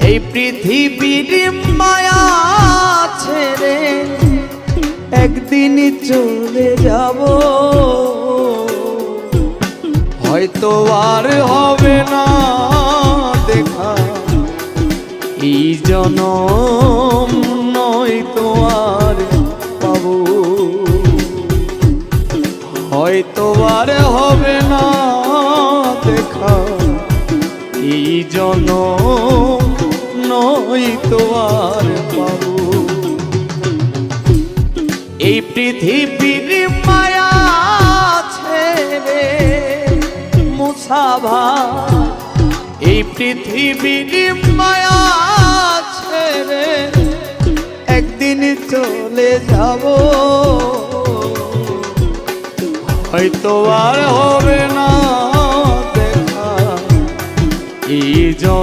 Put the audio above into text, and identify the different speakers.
Speaker 1: এই পৃথিবীর মায়া ছেড়ে একদিন চলে যাব, হয়তো আর হবে না দেখা এই জনম, নয়তো আর পাবো, হয়তো আর হবে না দেখা এই জনম, নয়তো আর পাবো। এই পৃথিবীর মায়া ছেড়ে মুসাভা, এই পৃথিবীর মায়া ছেড়ে একদিন চলে যাব, হয়তো আর হবে না দেখা এই